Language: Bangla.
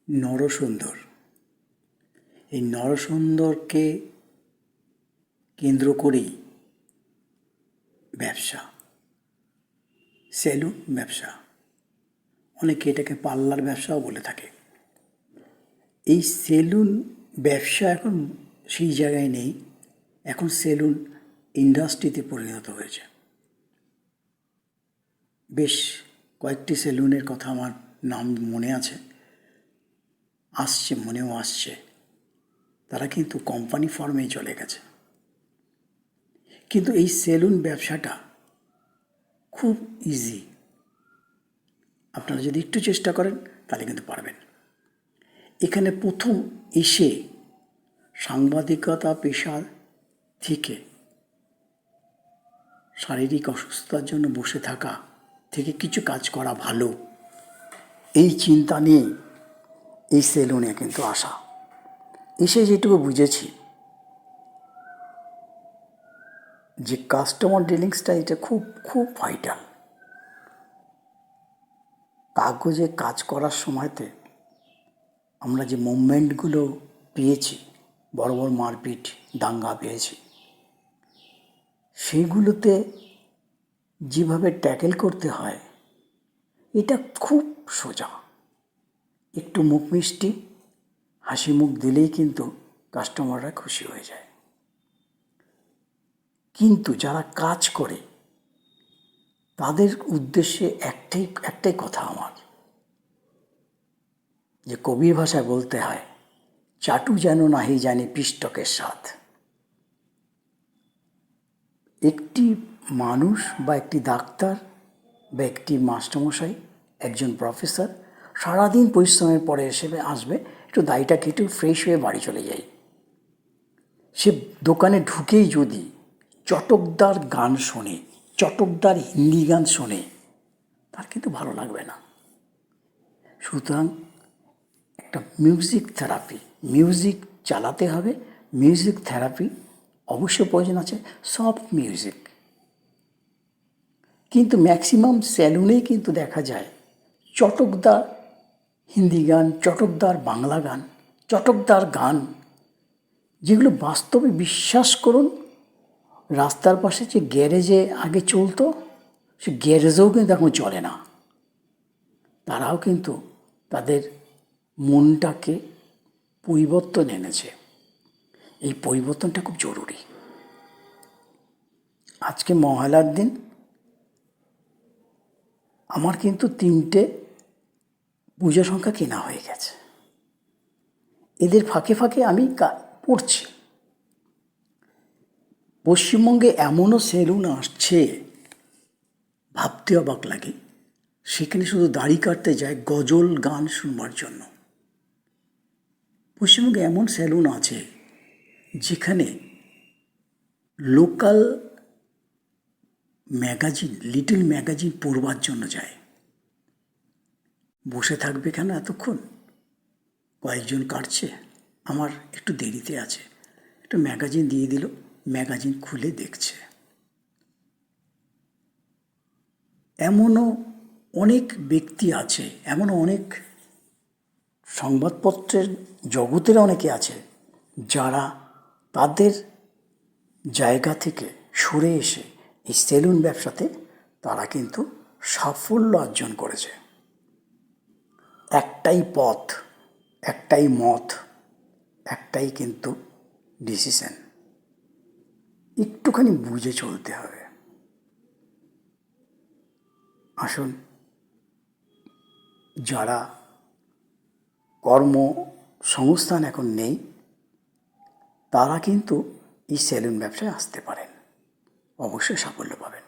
নরসুন্দর। এই নরসুন্দরকে কেন্দ্র করেই ব্যবসা, সেলুন ব্যবসা, অনেকে এটাকে পার্লার ব্যবসাও বলে থাকে। এই সেলুন ব্যবসা এখন সেই জায়গায় নেই, এখন সেলুন ইন্ডাস্ট্রিতে পরিণত হয়েছে। বেশ কয়েকটি সেলুনের কথা আমার নাম মনে আছে, মনেও আসছে। তারা কিন্তু কোম্পানি ফর্মেই চলে গেছে। কিন্তু এই সেলুন ব্যবসাটা খুব ইজি। আপনারা যদি একটু চেষ্টা করেন তাহলে কিন্তু পারবেন। এখানে প্রথম এসে সাংবাদিকতা পেশা থেকে শারীরিক অসুস্থতার জন্য বসে থাকা থেকে কিছু কাজ করা ভালো, এই চিন্তা নিয়ে এই সেলুনে কিন্তু আসা। এসে যেটুকু বুঝেছি যে কাস্টমার ডিলিংসটা এটা খুব খুব ভাইটাল। কাগজে কাজ করার সময়তে আমরা যে মুভমেন্টগুলো পেয়েছি, বড় বড় মারপিট দাঙ্গা পেয়েছি, সেইগুলোতে যেভাবে ট্যাকেল করতে হয় এটা খুব সোজা। একটু মুখ মিষ্টি হাসি মুখ দিলেই কিন্তু কাস্টমাররা খুশি হয়ে যায়। কিন্তু যারা কাজ করে তাদের উদ্দেশ্যে একটাই কথা আমার, যে কবির ভাষায় বলতে হয়, চাটু যেন নাহি জানি পিষ্টকের স্বাদ। একটি মানুষ বা একটি ডাক্তার বা একটি মাস্টারমশাই, একজন প্রফেসর সারাদিন পরিশ্রমের পরে আসবে, একটু দাড়িটা কেটে ফ্রেশ হয়ে বাড়ি চলে যায়। সে দোকানে ঢুকেই যদি চটকদার গান শোনে, চটকদার হিন্দি গান শোনে, তার কিন্তু ভালো লাগবে না। সুতরাং একটা মিউজিক থেরাপি, মিউজিক চালাতে হবে। মিউজিক থেরাপি অবশ্য প্রয়োজন আছে, সফট মিউজিক। কিন্তু ম্যাক্সিমাম সেলুনেই কিন্তু দেখা যায় চটকদার হিন্দি গান, চটকদার বাংলা গান, চটকদার গান, যেগুলো বাস্তবে বিশ্বাস করুন রাস্তার পাশে যে গ্যারেজে আগে চলতো, সে গ্যারেজেও কিন্তু এখন চলে না। তারাও কিন্তু তাদের মনটাকে পরিবর্তন এনেছে। এই পরিবর্তনটা খুব জরুরি। আজকে মহালয়ার দিন আমার কিন্তু 3টে পূজা সংখ্যা কেনা হয়ে গেছে। এদের ফাঁকে ফাঁকে আমি পড়ছি। পশ্চিমবঙ্গে এমনও সেলুন আসছে, ভাবতে অবাক লাগে। সেখানে শুধু দাড়ি কাটতে যায় গজল গান শুনবার জন্য। পশ্চিমবঙ্গে এমন সেলুন আছে যেখানে লোকাল ম্যাগাজিন, লিটল ম্যাগাজিন পড়বার জন্য যায়। বসে থাকবে কেন এতক্ষণ? কয়েকজন কাটছে, আমার একটু দেরিতে আছে, একটু ম্যাগাজিন দিয়ে দিল, ম্যাগাজিন খুলে দেখছে। এমনও অনেক ব্যক্তি আছে, এমনও অনেক সংবাদপত্রের জগতের অনেকে আছে যারা তাদের জায়গা থেকে সরে এসে এই সেলুন ব্যবসাতে তারা কিন্তু সাফল্য অর্জন করেছে। একটাই পথ, একটাই মত, একটাই কিন্তু ডিসিশন। একটুখানি বুঝে চলতে হবে। আসুন, যারা কর্মসংস্থান এখন নেই তারা কিন্তু এই সেলুন ব্যবসায় আসতে পারেন, অবশ্যই সাফল্য পাবেন।